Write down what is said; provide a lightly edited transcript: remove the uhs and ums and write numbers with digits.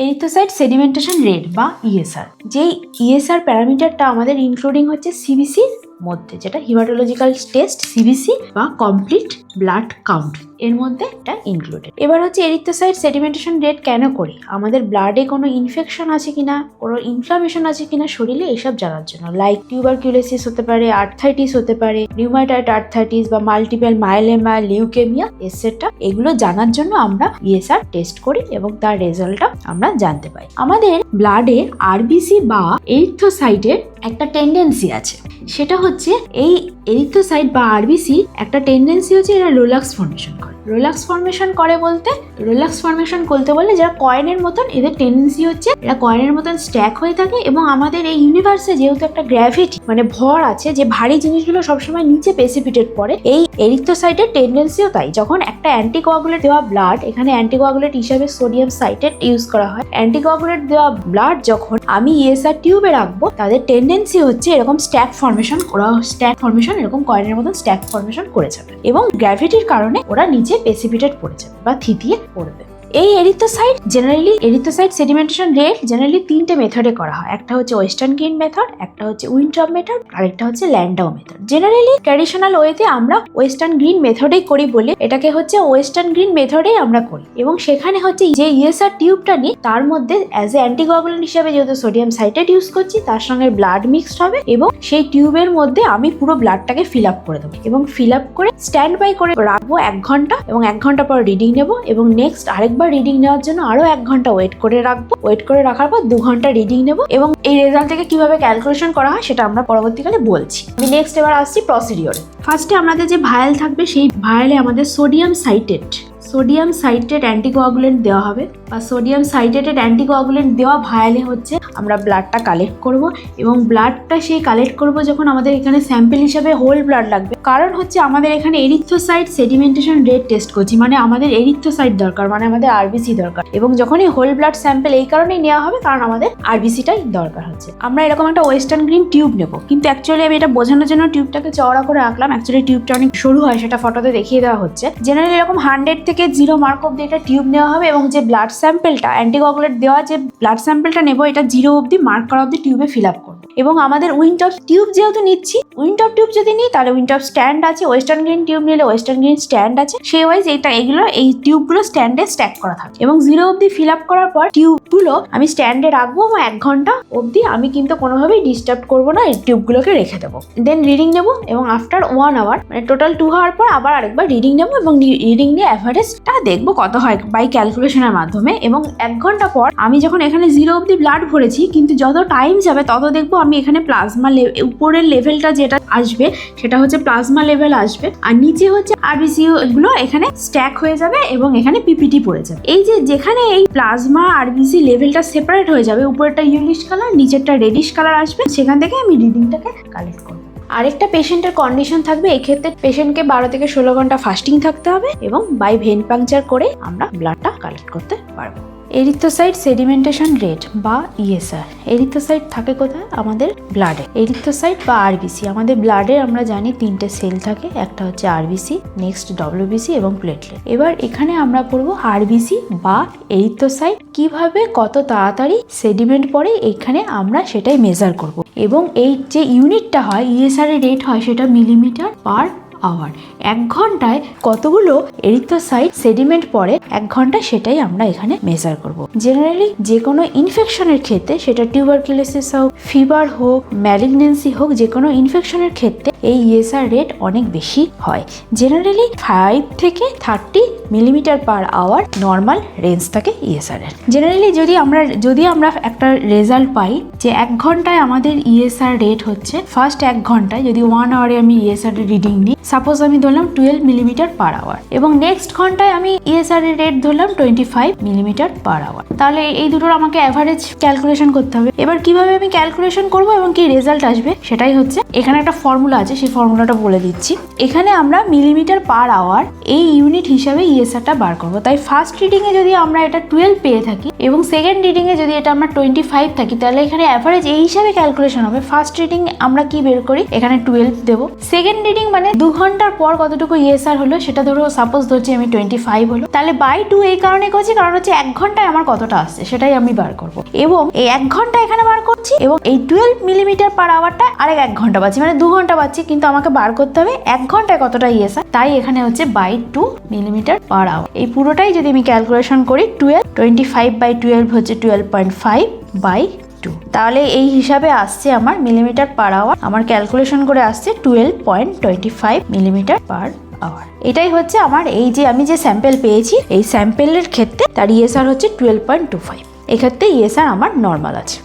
Erythrocyte sedimentation rate বা ESR, যেই ESR প্যারামিটারটা আমাদের ইনক্লুডিং হচ্ছে সিবিসির মধ্যে, যেটা হিমাটোলজিক্যাল টেস্ট সিবিসি বা কমপ্লিট ব্লাড কাউন্ট এর মধ্যে এটা ইনক্লুডেড। এবার হচ্ছে এরিথ্রোসাইট সেডিমেন্টেশন রেট কেন করি, আমাদের ব্লাডে কোনো ইনফেকশন আছে কিনা, কোনো ইনফ্লামেশন আছে কিনা শরীরে, এসব জানার জন্য। লাইক টিউবারকিউলোসিস হতে পারে, আর্থাইটিস হতে পারে, রিউমাটয়েড আর্থাইটিস বা মাল্টিপল মাইলেমা, লিউকেমিয়া এটসেট্রা, এগুলো জানার জন্য আমরা ইএসআর টেস্ট করি এবং তার রেজাল্টটা আমরা জানতে পাই। আমাদের ব্লাডে আরবিসি বা এরিথ্রোসাইটের একটা টেন্ডেন্সি আছে, সেটা হচ্ছে এই এরিথ্রোসাইট বা আরবিসি একটা টেন্ডেন্সি হচ্ছে এরা রোলাক্স ফর্মেশন করে। রোলাক্স ফর্মেশন করে বলতে, রোলাক্স ফর্মেশন করতে বললে যারা কয়েনের মতন, এদের টেন্ডেন্সি হচ্ছে এরা কয়েনের মতন স্ট্যাক হয়ে থাকে। এবং আমাদের এই ইউনিভার্সে যেহেতু একটা গ্র্যাভিটি মানে ভর আছে, যে ভারী জিনিসগুলো সবসময় নিচে প্রেসিপিটেট পড়ে, এই এরিথ্রোসাইটের টেন্ডেন্সিও তাই। যখন একটা অ্যান্টিকোয়াগুলেট দেওয়া ব্লাড, এখানে অ্যান্টিকোয়াগুলেট হিসাবে সোডিয়াম সাইটেট ইউজ করা হয়, অ্যান্টিকোয়াগুলেট দেওয়া ব্লাড যখন আমি ইএসআর টিউবে রাখবো, তাদের টেন্ডেন্সি হচ্ছে এরকম স্ট্যাক ফর্মেশন, ওরা স্ট্যাক ফর্মেশন এরকম কয়েনের মতন স্ট্যাক ফর্মেশন করে যাবে এবং গ্র্যাভিটির কারণে ওরা নিচে প্রেসিপিটেট পড়ে যাবে বা থিতিয়ে পড়বে। এই erythrocyte generally, erythrocyte sedimentation rate generally তিনটে মেথডে করা হয়। একটা হচ্ছে ওয়েস্টার্ন গ্রিন মেথড, একটা হচ্ছে উইন্ট্রপ মেথড, আরেকটা হচ্ছে ল্যান্ডাউ মেথড। জেনারেলি ট্র্যাডিশনাল ওয়েতে আমরা ওয়েস্টার্ন গ্রিন মেথডেই করি বলে এটাকে হচ্ছে ওয়েস্টার্ন গ্রিন মেথডেই আমরা করি। এবং সেখানে হচ্ছে যে ইএসআর টিউবটা নিই, তার মধ্যে অ্যাজ এ অ্যান্টিকোয়াগুলেন্ট হিসেবে যেহেতু সোডিয়াম সাইটেট ইউজ করছি, তার সঙ্গে ব্লাড মিক্সড হবে এবং সেই টিউবের মধ্যে আমি পুরো ব্লাডটাকে ফিল আপ করে দেবো এবং ফিল আপ করে স্ট্যান্ড বাই করে রাখবো 1 ঘন্টা, এবং 1 ঘন্টা পর রিডিং নেবো এবং নেক্সট আরেকবার রিডিং নেওয়ার জন্য আরো 1 ঘন্টা ওয়েট করে রাখবো। ওয়েট করে রাখার পর 2 ঘন্টা রিডিং নেব এবং এই রেজাল্ট থেকে কিভাবে ক্যালকুলেশন করা হয় সেটা আমরা পরবর্তীকালে বলছি। আমি নেক্সট এবার আসছি প্রসিডিওরে। ফার্স্টে আমাদের যে ভায়াল থাকবে, সেই ভায়ালে আমাদের সোডিয়াম সাইটেট অ্যান্টিকোয়াগুলেন্ট দেওয়া হবে, বা সোডিয়াম সাইটেটেড অ্যান্টিকোয়াগুলেন্ট দেওয়া ভায়ালে হচ্ছে আমরা ব্লাডটা কালেক্ট করব। এবং ব্লাডটা সেই কালেক্ট করব যখন আমাদের এখানে স্যাম্পল হিসাবে হোল ব্লাড লাগবে, কারণ হচ্ছে আমাদের এখানে এরিথ্রোসাইট সেডিমেন্টেশন রেট টেস্ট করছি, মানে আমাদের এরিথ্রোসাইট দরকার, মানে আমাদের আরবিসি দরকার। এবং যখনই হোল ব্লাড স্যাম্পল এই কারণেই নেওয়া হবে কারণ আমাদের আরবিসিটাই দরকার হচ্ছে। আমরা এরকম একটা ওয়েস্টার্ন গ্রিন টিউব নেব, কিন্তু অ্যাকচুয়ালি আমি এটা বোঝানোর জন্য টিউবটাকে চওড়া করে আঁকলাম, অ্যাকচুয়ালি টিউবটা অনেক সরু হয়, সেটা ফটোতে দেখিয়ে দেওয়া হচ্ছে। জেনারেলি এরকম 100 থেকে 0 মার্ক অব্দি এটা টিউব নেওয়া হবে এবং যে ব্লাড স্যাম্পলটা অ্যান্টিকোয়াগুলেট দেওয়া যে ব্লাড স্যাম্পলটা নেব, এটা 0 অব্দি মার্ক করা অব্দি টিউবে ফিল আপ করবো। এবং আমাদের উইন্টপ টিউব যেহেতু নিচ্ছি, উইন্টপ টিউব যদি নিই তাহলে উইন্টপ স্ট্যান্ড আছে, ওয়েস্টার্ন গ্রিন টিউব নিলে ওয়েস্টার্ন গ্রিন স্ট্যান্ড আছে, সেই ওয়াইজ এই টিউবগুলো স্ট্যান্ডে স্ট্যাক করা থাকে। এবং 0 অব্দি ফিল আপ করার পর টিউবগুলো আমি স্ট্যান্ডে রাখবো এবং 1 ঘন্টা অব্দি আমি কিন্তু কোনোভাবেই ডিস্টার্ব করবো না, এই টিউবগুলোকে রেখে দেবো। দেন রিডিং নেবো এবং আফটার 1 আওয়ার মানে টোটাল 2 আওয়ার পর আবার আরেকবার রিডিং নেবো এবং রিডিং নিয়ে অ্যাভারেজটা দেখবো কত হয় বাই ক্যালকুলেশনের মাধ্যমে। এবং 1 ঘন্টা পর আমি যখন এখানে 0 অব্দি ব্লাড ভরেছি, কিন্তু যত টাইম যাবে তত দেখবো আমি এখানে প্লাজমা উপরের লেভেলটা যেটা আসবে সেটা হচ্ছে প্লাজমা লেভেল আসবে, আর নিচে হচ্ছে আরবিসি গুলো এখানে স্ট্যাক হয়ে যাবে এবং এখানে পিপিটি পড়ে যাবে। এই যেখানে এই প্লাজমা আরবিসি লেভেলটা সেপারেট হয়ে যাবে, উপরেরটা ইয়েলোইশ কালার, নিচেরটা রেডিশ কালার আসবে, সেখান থেকে আমি রিডিংটাকে কালেক্ট করবো। আরেকটা পেশেন্টের কন্ডিশন থাকবে, এক্ষেত্রে পেশেন্টকে 12 থেকে 16 ঘন্টা ফাস্টিং থাকতে হবে এবং বাই ভেন পাংচার করে আমরা ব্লাডটা কালেক্ট করতে পারবো। এরিথ্রোসাইট সেডিমেন্টেশন রেট বা ইএসআর, এরিথ্রোসাইট থাকে কোথায়? আমাদের ব্লাডে। এরিথ্রোসাইট বা আরবিসি, আমাদের ব্লাডে আমরা জানি 3টে সেল থাকে, একটা হচ্ছে আরবিসি, নেক্সট ডব্লিউবিসি এবং প্লেটলেট। এবার এখানে আমরা পড়বো আরবিসি বা এরিথ্রোসাইট কিভাবে কত তাড়াতাড়ি সেডিমেন্ট পড়ে, এখানে আমরা সেটাই মেজার করব। এবং এই যে ইউনিটটা হয়, ইএসআর এর রেট হয়, সেটা মিলিমিটার পার আওয়ার। 1 ঘন্টায় কতগুলো এরিথ্রোসাইট সেডিমেন্ট পড়ে 1 ঘন্টা, সেটাই আমরা এখানে মেজার করব। জেনারেলি যে কোনো ইনফেকশনের ক্ষেত্রে, সেটা টিউবারকিউলোসিস হোক, ফিভার হোক, ম্যালিগনেন্সি হোক, যে কোনো ইনফেকশনের ক্ষেত্রে এই ইএসআর রেট অনেক বেশি হয়। জেনারেলি 5 থেকে 30 millimetre per hour normal range থাকে ইএসআর এর। জেনারেলি যদি আমরা একটা রেজাল্ট পাই যে 1 ঘন্টায় আমাদের ইএসআর রেট হচ্ছে, ফার্স্ট 1 ঘন্টায় যদি 1 আওয়ারে আমি ইএসআর এর রিডিং নিই, সাপোজ আমি ধরলাম 12 মিলিমিটার পার আওয়ার, এবং নেক্সট ঘন্টায় আমি ইএসআর এর রেট ধরলাম 25 মিলিমিটার পার আওয়ার, তাহলে এই দুটোর আমাকে অ্যাভারেজ ক্যালকুলেশন করতে হবে। এবার কিভাবে আমি ক্যালকুলেশন করব এবং কি রেজাল্ট আসবে সেটাই হচ্ছে, এখানে একটা ফর্মুলা আছে, সেই ফর্মুলাটা বলে দিচ্ছি। এখানে আমরা মিলিমিটার পার আওয়ার এই ইউনিট হিসাবে ইএসআরটা বার করবো। তাই ফার্স্ট রিডিং এ যদি আমরা এটা 12 পেয়ে থাকি এবং সেকেন্ড রিডিং এ যদি এটা আমরা 25 থাকি, তাহলে এখানে অ্যাভারেজ এই হিসাবে ক্যালকুলেশন হবে। ফার্স্ট রিডিং আমরা কি বের করি, এখানে 12 দেবো। সেকেন্ড রিডিং মানে 2 ঘন্টার পর কতটুকু ESR হলো সেটা ধরো, সাপোজ ধরছি আমি 25 হলো, তাহলে বাই 2 এই কারণে করছি কারণ হচ্ছে 1 ঘন্টায় আমার কতটা আসছে সেটাই আমি বার করব, এবং এই 1 ঘন্টা এখানে বার করছি এবং এই 12 মিলিমিটার পার আওয়ারটা আরেক 1 ঘন্টা পাচ্ছি, মানে 2 ঘন্টা পাচ্ছি, কিন্তু আমাকে বার করতে হবে 1 ঘন্টায় কতটা ESR, তাই এখানে হচ্ছে বাই 2 মিলিমিটার পার আওয়ার। এই পুরোটাই যদি আমি ক্যালকুলেশন করি 25/12 হচ্ছে 12.5 বাই 2, তাহলে এই হিসাবে আসছে আমার মিলিমিটার পার আওয়ার, আমার ক্যালকুলেশন করে আসছে 12.25 মিলিমিটার পার আওয়ার। এটাই হচ্ছে আমার এই যে আমি যে স্যাম্পেল পেয়েছি এই স্যাম্পেলের ক্ষেত্রে তার ESR হচ্ছে 12.25, এক্ষেত্রে ESR আমার নর্মাল আছে।